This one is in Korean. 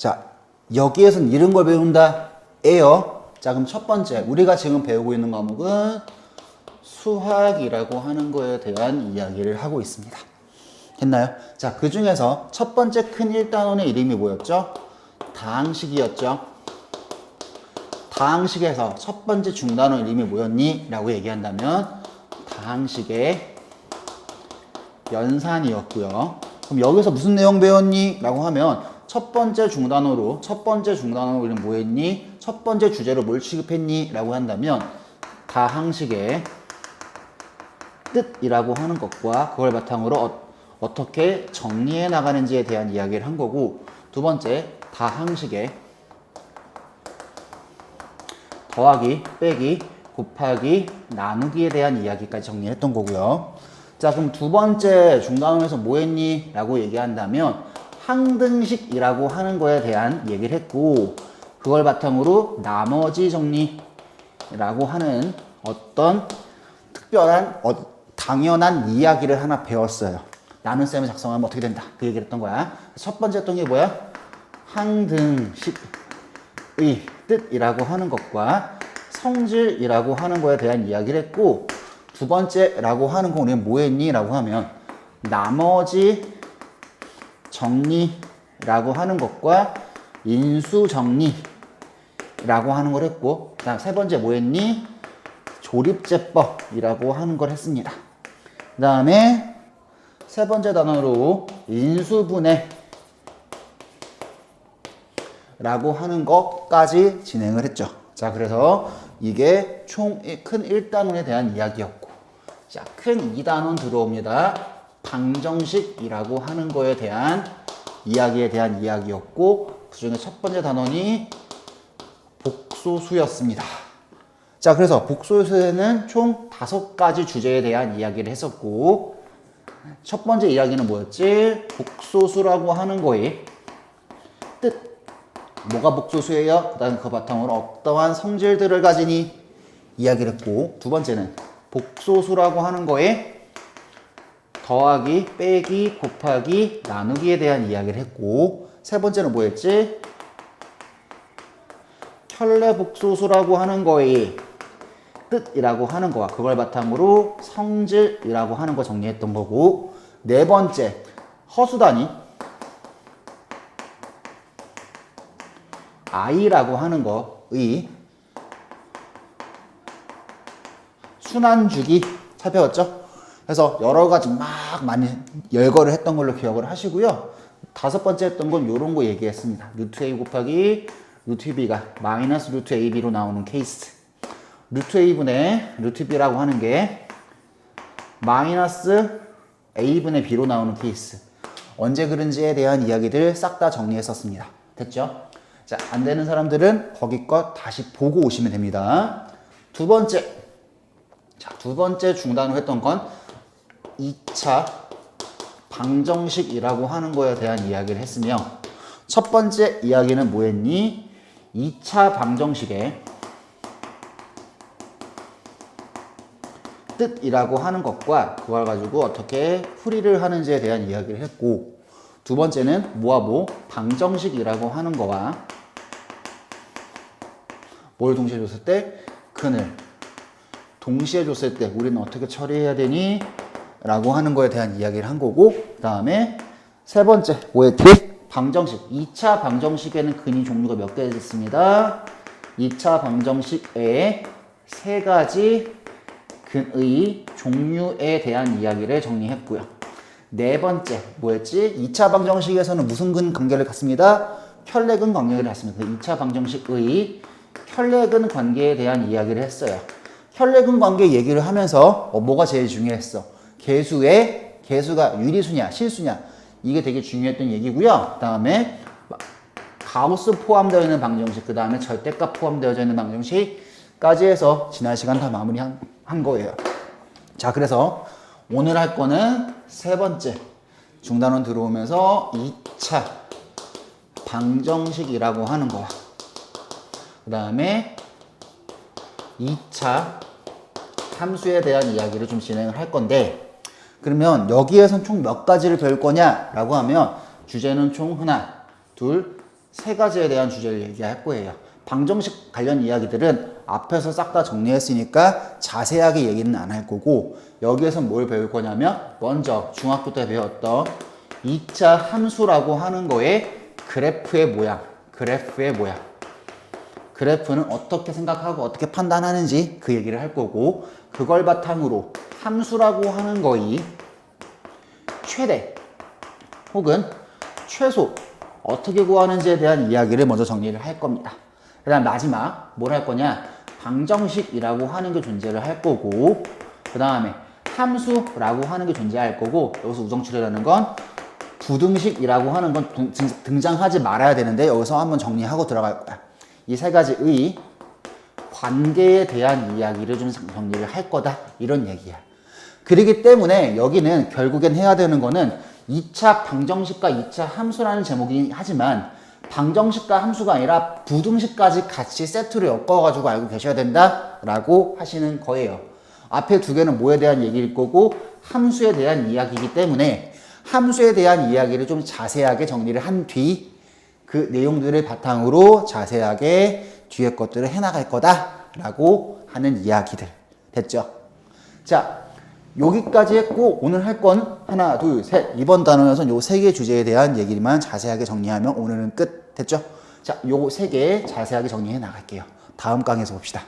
자, 여기에선 이런 걸 배운다. 에요. 자, 그럼 첫 번째, 우리가 지금 배우고 있는 과목은 수학이라고 하는 거에 대한 이야기를 하고 있습니다. 됐나요? 자, 그 중에서 첫 번째 큰 1단원의 이름이 뭐였죠? 다항식이었죠. 다항식에서 첫 번째 중단원 이름이 뭐였니? 라고 얘기한다면 다항식의 연산이었고요. 그럼 여기서 무슨 내용 배웠니? 라고 하면 첫 번째 중단어로 우리는 뭐 했니? 첫 번째 주제로 뭘 취급했니? 라고 한다면 다항식의 뜻이라고 하는 것과 그걸 바탕으로 어떻게 정리해 나가는지에 대한 이야기를 한 거고, 두 번째 다항식의 더하기, 빼기, 곱하기, 나누기에 대한 이야기까지 정리했던 거고요. 자, 그럼 두 번째 중간원에서 뭐 했니? 라고 얘기한다면 항등식이라고 하는 거에 대한 얘기를 했고, 그걸 바탕으로 나머지 정리라고 하는 어떤 특별한 당연한 이야기를 하나 배웠어요. 나눗셈을 작성하면 어떻게 된다. 그 얘기를 했던 거야. 첫 번째 했던 게 뭐야? 항등식의 뜻이라고 하는 것과 성질이라고 하는 거에 대한 이야기를 했고, 두 번째라고 하는 거 우리는 뭐 했니? 라고 하면 나머지 정리라고 하는 것과 인수 정리라고 하는 걸 했고, 그 다음 세 번째 뭐 했니? 조립제법이라고 하는 걸 했습니다. 그 다음에 세 번째 단어로 인수분해 라고 하는 것까지 진행을 했죠. 자, 그래서 이게 총 큰 1단원에 대한 이야기였고, 자, 큰 2단원 들어옵니다. 방정식이라고 하는 거에 대한 이야기에 대한 이야기였고, 그 중에 첫 번째 단원이 복소수였습니다. 자, 그래서 복소수에는 총 5가지 주제에 대한 이야기를 했었고, 첫 번째 이야기는 뭐였지? 복소수라고 하는 거의 뜻. 뭐가 복소수예요? 그 다음 그 바탕으로 어떠한 성질들을 가지니? 이야기를 했고, 두 번째는 복소수라고 하는 거에 더하기, 빼기, 곱하기, 나누기에 대한 이야기를 했고, 세 번째는 뭐였지? 혈례복소수라고 하는 거의 뜻이라고 하는 거와 그걸 바탕으로 성질이라고 하는 거 정리했던 거고, 네 번째 허수단위 i라고 하는 거의 순환주기 살펴봤죠? 그래서 여러 가지 막 많이 열거를 했던 걸로 기억을 하시고요. 다섯 번째 했던 건 이런 거 얘기했습니다. 루트 a 곱하기 루트 b가 마이너스 루트 ab로 나오는 케이스. 루트 a분의 루트 b라고 하는 게 마이너스 a분의 b로 나오는 케이스. 언제 그런지에 대한 이야기들 싹 다 정리했었습니다. 됐죠? 자, 안 되는 사람들은 거기 것 다시 보고 오시면 됩니다. 두 번째 중단으로 했던 건 2차 방정식이라고 하는 거에 대한 이야기를 했으며, 첫 번째 이야기는 뭐였니? 2차 방정식의 뜻이라고 하는 것과 그걸 가지고 어떻게 풀이를 하는지에 대한 이야기를 했고, 두 번째는 뭐와 뭐 방정식이라고 하는 거와 뭘 동시에 줬을 때? 근을 동시에 줬을 때 우리는 어떻게 처리해야 되니? 라고 하는 거에 대한 이야기를 한 거고, 그 다음에 세 번째 뭐였지? 방정식. 2차 방정식에는 근이 종류가 몇 개 있습니다. 2차 방정식에 세 가지 근의 종류에 대한 이야기를 정리했고요. 네 번째 뭐였지? 2차 방정식에서는 무슨 근 관계를 갖습니다? 혈례근 관계를 갖습니다. 2차 방정식의 혈례근 관계에 대한 이야기를 했어요. 혈례근 관계 얘기를 하면서 뭐가 제일 중요했어? 개수가 유리수냐 실수냐, 이게 되게 중요했던 얘기고요. 그 다음에 가우스 포함되어 있는 방정식, 그 다음에 절대값 포함되어 있는 방정식까지 해서 지난 시간 다 마무리한 거예요. 자, 그래서 오늘 할 거는 세 번째 중단원 들어오면서 2차 방정식이라고 하는 거와 그 다음에 2차 함수에 대한 이야기를 좀 진행을 할 건데, 그러면 여기에선 총 몇 가지를 배울 거냐 라고 하면 주제는 총 하나, 둘, 세 가지에 대한 주제를 얘기할 거예요. 방정식 관련 이야기들은 앞에서 싹 다 정리했으니까 자세하게 얘기는 안 할 거고, 여기에서 뭘 배울 거냐면 먼저 중학교 때 배웠던 2차 함수라고 하는 거에 그래프의 모양, 그래프는 어떻게 생각하고 어떻게 판단하는지 그 얘기를 할 거고, 그걸 바탕으로 함수라고 하는 거이 최대 혹은 최소 어떻게 구하는지에 대한 이야기를 먼저 정리를 할 겁니다. 그 다음 마지막 뭘 할 거냐, 방정식이라고 하는 게 존재를 할 거고, 그 다음에 함수라고 하는 게 존재할 거고, 여기서 우정출이라는 건 부등식이라고 하는 건 등장하지 말아야 되는데 여기서 한번 정리하고 들어갈 거야. 이 세 가지의 관계에 대한 이야기를 좀 정리를 할 거다, 이런 얘기야. 그렇기 때문에 여기는 결국엔 해야 되는 거는 2차 방정식과 2차 함수라는 제목이긴 하지만 방정식과 함수가 아니라 부등식까지 같이 세트로 엮어가지고 알고 계셔야 된다라고 하시는 거예요. 앞에 두 개는 뭐에 대한 얘기일 거고 함수에 대한 이야기이기 때문에 함수에 대한 이야기를 좀 자세하게 정리를 한 뒤 그 내용들을 바탕으로 자세하게 뒤에 것들을 해나갈 거다라고 하는 이야기들. 됐죠? 자, 여기까지 했고 오늘 할 건 하나, 둘, 셋. 이번 단원에서는 요 세 개 주제에 대한 얘기만 자세하게 정리하면 오늘은 끝. 됐죠? 자, 요 세 개 자세하게 정리해 나갈게요. 다음 강의에서 봅시다.